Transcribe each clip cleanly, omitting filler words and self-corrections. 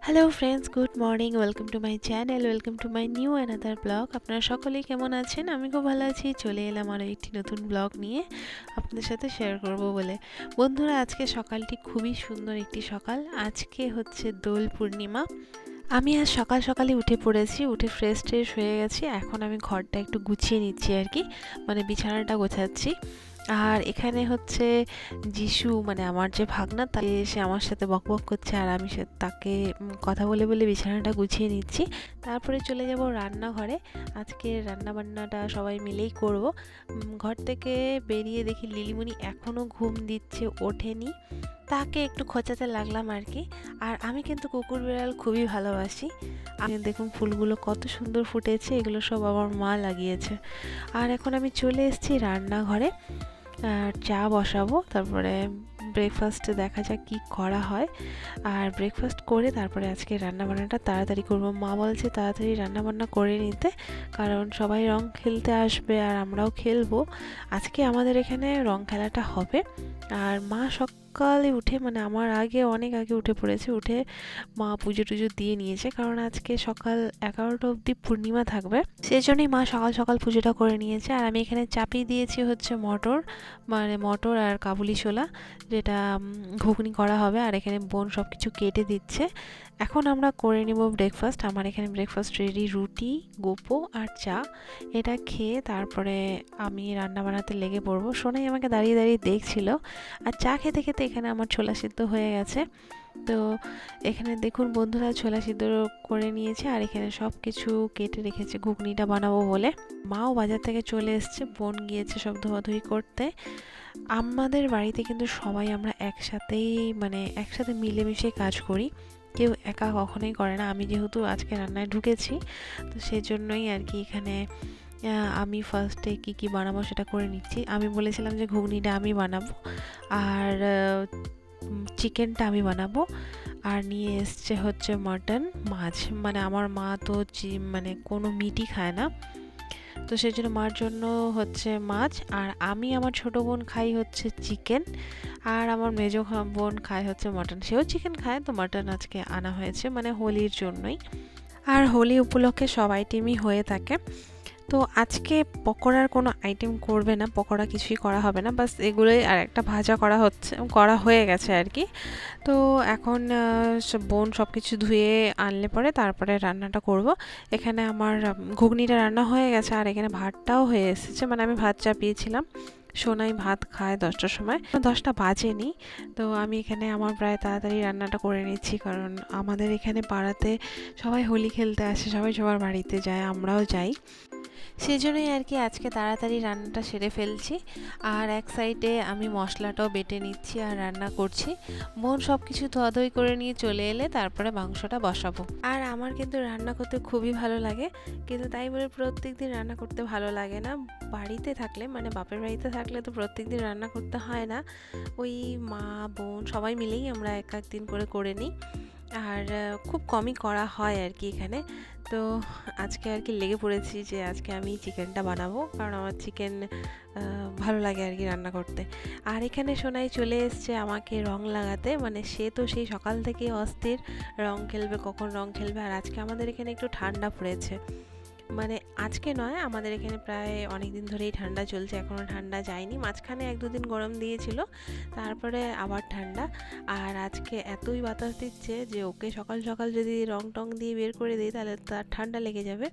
Hello friends, good morning. Welcome to my channel, welcome to my new another blog. আপনারা সকলেই কেমন আছেন? আমি খুব ভালো আছি। চলে এলাম আরও একটি নতুন ব্লগ নিয়ে আপনাদের সাথে শেয়ার করব বলে। বন্ধুরা, আজকে সকালটি খুবই সুন্দর একটি সকাল। আজকে হচ্ছে দোল পূর্ণিমা। আমি আজ সকাল সকালই উঠে পড়েছি, উঠে ফ্রেশ ট্রেশ হয়ে গেছি। এখন আমি ঘরটা একটু গুছিয়ে নিচ্ছি আর কি, মানে বিছানাটা গোছাচ্ছি। আর এখানে হচ্ছে যিশু, মানে আমার যে ভাগনা, তাকে সে আমার সাথে বকবক করছে, আর আমি তাকে কথা বলে বলে বিছানাটা গুছিয়ে নিচ্ছি। তারপরে চলে যাব রান্নাঘরে। আজকে রান্না বান্নাটা সবাই মিলেই করব। ঘর থেকে বেরিয়ে দেখি লিলিমণি এখনও ঘুম দিচ্ছে, ওঠেনি। তাকে একটু খোঁচাতে লাগলাম আর কি। আর আমি কিন্তু কুকুর বিড়াল খুবই ভালোবাসি। আমি দেখুন ফুলগুলো কত সুন্দর ফুটেছে, এগুলো সব আমার মা লাগিয়েছে। আর এখন আমি চলে এসেছি রান্নাঘরে, চা বসাবো, তারপরে ব্রেকফাস্ট দেখা যাক কি করা হয়। আর ব্রেকফাস্ট করে তারপরে আজকে রান্নাবান্নাটা তাড়াতাড়ি করব। মা বলছে তাড়াতাড়ি রান্নাবান্না করে নিতে, কারণ সবাই রং খেলতে আসবে আর আমরাও খেলবো। আজকে আমাদের এখানে রং খেলাটা হবে। আর মা সকালে উঠে, মানে আমার আগে, অনেক আগে উঠে পড়েছে। উঠে মা পুজো টুজো দিয়ে নিয়েছে, কারণ আজকে সকাল 11টা অবধি পূর্ণিমা থাকবে, সেই জন্যই মা সকাল সকাল পুজোটা করে নিয়েছে। আর আমি এখানে চাপিয়ে দিয়েছি হচ্ছে মটর, মানে মটর আর কাবুলি ছোলা, যেটা ঘুগনি করা হবে। আর এখানে বোন সব কিছু কেটে দিচ্ছে। এখন আমরা করে নিব ব্রেকফাস্ট। আমার এখানে ব্রেকফাস্ট রেডি, রুটি, গোপো আর চা। এটা খেয়ে তারপরে আমি রান্না বানাতে লেগে পড়বো। সোনাই আমাকে দাঁড়িয়ে দাঁড়িয়ে দেখছিল। আর চা খেতে খেতে এখানে আমার ছোলা সিদ্ধ হয়ে গেছে। তো এখানে দেখুন বন্ধুরা, ছোলা সিদ্ধ করে নিয়েছে, আর এখানে সব কিছু কেটে রেখেছে ঘুগনিটা বানাবো বলে। মাও বাজার থেকে চলে এসছে, বোন গিয়েছে সব ধোয়াধুয়ি করতে। আমাদের বাড়িতে কিন্তু সবাই আমরা একসাথেই, মানে একসাথে মিলেমিশে কাজ করি, কেউ একা কখনোই করে না। আমি যেহেতু আজকে রান্নায় ঢুকেছি, তো সেজন্যই আর কি এখানে আমি ফার্স্টে কি বানাবো সেটা করে নিচ্ছি। আমি বলেছিলাম যে ঘুগনিটা আমি বানাবো, আর চিকেনটা আমি বানাবো। আর নিয়ে এসছে হচ্ছে মাটন, মাছ। মানে আমার মা তো মানে কোনো মিটই খায় না, তো সেই জন্য মার জন্য হচ্ছে মাছ। আর আমি, আমার ছোটো বোন খাই হচ্ছে চিকেন, আর আমার মেজো বোন খায় হচ্ছে মাটন। সেও চিকেন খায়, তো মাটন আজকে আনা হয়েছে, মানে হোলির জন্যই। আর হোলি উপলক্ষে সব আইটেমই হয়ে থাকে। তো আজকে পকোড়ার কোনো আইটেম করবে না, পকোড়া কিছুই করা হবে না, বাস এগুলোই। আর একটা ভাজা করা হয়ে গেছে আর কি। তো এখন বোন সব কিছু ধুয়ে আনলে পরে তারপরে রান্নাটা করব। এখানে আমার ঘুগনিটা রান্না হয়ে গেছে, আর এখানে ভাতটাও হয়ে এসেছে, মানে আমি ভাত চাপিয়েছিলাম। সোনাই ভাত খায় 10টার সময়, 10টা বাজেনি। তো আমি এখানে আমার প্রায় তাড়াতাড়ি রান্নাটা করে নিচ্ছি, কারণ আমাদের এখানে পাড়াতে সবাই হোলি খেলতে আসে, সবাই সবার বাড়িতে যায়, আমরাও যাই। সেই জন্যই আর কি আজকে তাড়াতাড়ি রান্নাটা সেরে ফেলছি। আর এক সাইডে আমি মশলাটাও বেটে নিচ্ছি আর রান্না করছি। বোন সব কিছু ধোয়াধুয়ি করে নিয়ে চলে এলে তারপরে মাংসটা বসাবো। আর আমার কিন্তু রান্না করতে খুবই ভালো লাগে, কিন্তু তাই বলে প্রত্যেক দিন রান্না করতে ভালো লাগে না। বাড়িতে থাকলে, মানে বাপের বাড়িতে থাকলে তো প্রত্যেক দিন রান্না করতে হয় না, ওই মা বোন সবাই মিলেই আমরা এক এক দিন করে নিই। আর খুব কমই করা হয় আর কি এখানে। তো আজকে আর কি লেগে পড়েছি যে আজকে আমি চিকেনটা বানাবো, কারণ আমার চিকেন ভালো লাগে আর কি রান্না করতে। আর এখানে সোনাই চলে এসছে আমাকে রং লাগাতে, মানে সে তো সেই সকাল থেকে অস্থির, রং খেলবে, কখন রং খেলবে। আর আজকে আমাদের এখানে একটু ঠান্ডা পড়েছে, মানে আজকে নয়, আমাদের এখানে প্রায় অনেক দিন ধরেই ঠান্ডা চলছে, এখনও ঠান্ডা যায়নি। মাঝখানে 1-2 দিন গরম দিয়েছিল, তারপরে আবার ঠান্ডা। আর আজকে এতই বাতাস দিচ্ছে যে ওকে সকাল সকাল যদি রং টং দিয়ে বের করে দিই তাহলে তার ঠান্ডা লেগে যাবে।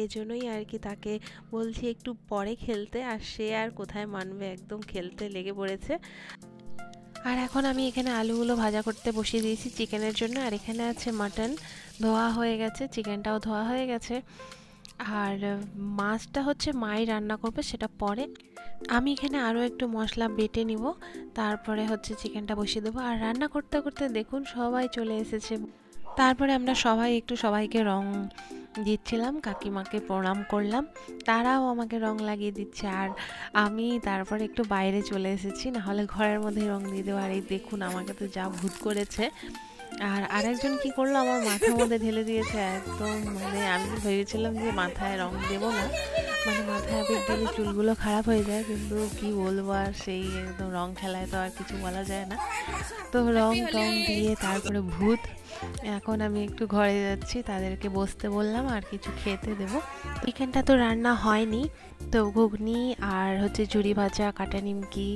এই জন্যই আর কি তাকে বলছি একটু পরে খেলতে, আর সে আর কোথায় মানবে, একদম খেলতে লেগে পড়েছে। আর এখন আমি এখানে আলুগুলো ভাজা করতে বসিয়ে দিয়েছি চিকেনের জন্য। আর এখানে আছে মাটন, ধোয়া হয়ে গেছে, চিকেনটাও ধোয়া হয়ে গেছে। আর মাছটা হচ্ছে মাই রান্না করবে, সেটা পরে। আমি এখানে আরও একটু মশলা বেটে নিব, তারপরে হচ্ছে চিকেনটা বসিয়ে দেবো। আর রান্না করতে করতে দেখুন সবাই চলে এসেছে। তারপরে আমরা সবাই একটু সবাইকে রং দিচ্ছিলাম, কাকিমাকে প্রণাম করলাম, তারাও আমাকে রং লাগিয়ে দিচ্ছে। আর আমি তারপরে একটু বাইরে চলে এসেছি, নাহলে ঘরের মধ্যে রং দিয়ে দেবো। আর এই দেখুন আমাকে তো যা ভূত করেছে। আর আরেকজন কি করলো, আমার মাথার মধ্যে ঢেলে দিয়েছে একদম। মানে আমি ভেবেছিলাম যে মাথায় রং দেবো না, মানে মাথায় আবির দিলে চুলগুলো খারাপ হয়ে যায়, কিন্তু কি বলবো, আর সেই একদম রং খেলায় তো আর কিছু বলা যায় না। তো রং টং দিয়ে তারপরে ভূত এখন আমি একটু ঘরে যাচ্ছি, তাদেরকে বসতে বললাম আর কিছু খেতে দেবো। চিকেনটা তো রান্না হয়নি, তো ঘুগনি আর হচ্ছে ঝুরি ভাজা, কাটা নিমকি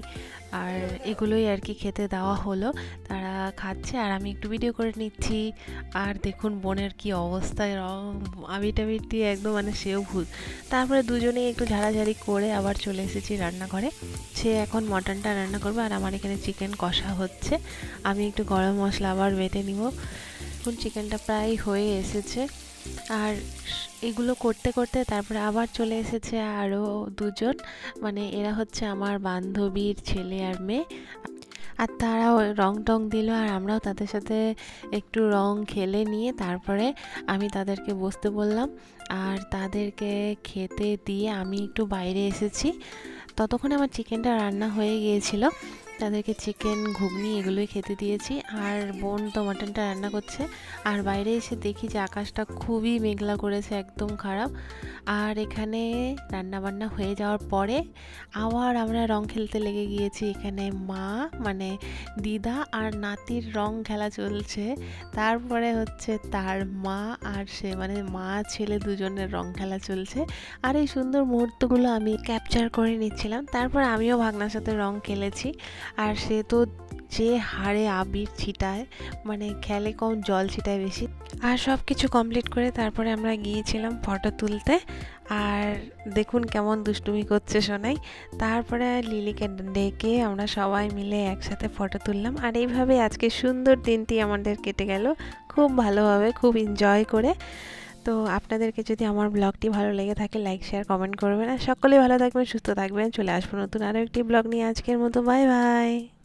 আর এগুলোই আর কি খেতে দেওয়া হলো। তারা খাচ্ছে আর আমি একটু ভিডিও করে নিচ্ছি। আর দেখুন বোনের কি অবস্থায়, রং আবির টাবির দিয়ে একদম মানে সেও ভূত। তারপরে দুজনেই একটু ঝাড়াঝাড়ি করে আবার চলে এসেছি রান্নাঘরে। সে এখন মটনটা রান্না করবে আর আমার এখানে চিকেন কষা হচ্ছে। আমি একটু গরম মশলা আবার বেটে নিব। এখন চিকেনটা প্রায় হয়ে এসেছে। আর এগুলো করতে করতে তারপরে আবার চলে এসেছে আরও দুজন, মানে এরা হচ্ছে আমার বান্ধবীর ছেলে আর মেয়ে। আর তারাও রং টং দিল আর আমরাও তাদের সাথে একটু রং খেলে নিয়ে তারপরে আমি তাদেরকে বসতে বললাম আর তাদেরকে খেতে দিয়ে আমি একটু বাইরে এসেছি। ততক্ষণে আমার চিকেনটা রান্না হয়ে গিয়েছিল। তাদেরকে চিকেন, ঘুগনি এগুলোই খেতে দিয়েছি আর বোন তো মাটনটা রান্না করছে। আর বাইরে এসে দেখি যে আকাশটা খুবই মেঘলা করেছে, একদম খারাপ। আর এখানে রান্না বান্না হয়ে যাওয়ার পরে আবার আমরা রং খেলতে লেগে গিয়েছি। এখানে মা মানে দিদা আর নাতির রং খেলা চলছে। তারপরে হচ্ছে তার মা আর সে মানে মা ছেলে দুজনের রং খেলা চলছে। আর এই সুন্দর মুহূর্তগুলো আমি ক্যাপচার করে নিচ্ছিলাম। তারপর আমিও ভাগনার সাথে রং খেলেছি। আর সে তো যে হারে আবির ছিটায়, মানে খেলে কম জল ছিটায় বেশি। আর সব কিছু কমপ্লিট করে তারপরে আমরা গিয়েছিলাম ফটো তুলতে। আর দেখুন কেমন দুষ্টুমি করছে সোনাই। তারপরে লিলিকে ডেকে আমরা সবাই মিলে একসাথে ফটো তুললাম। আর এইভাবে আজকে সুন্দর দিনটি আমাদের কেটে গেল খুব ভালোভাবে, খুব এনজয় করে। তো আপনাদেরকে যদি আমার ব্লগটি ভালো লেগে থাকে লাইক, শেয়ার, কমেন্ট করবেন। আর সকলেই ভালো থাকবেন, সুস্থ থাকবেন। চলে আসবো নতুন আরও একটি ব্লগ নিয়ে। আজকের মতো বাই বাই।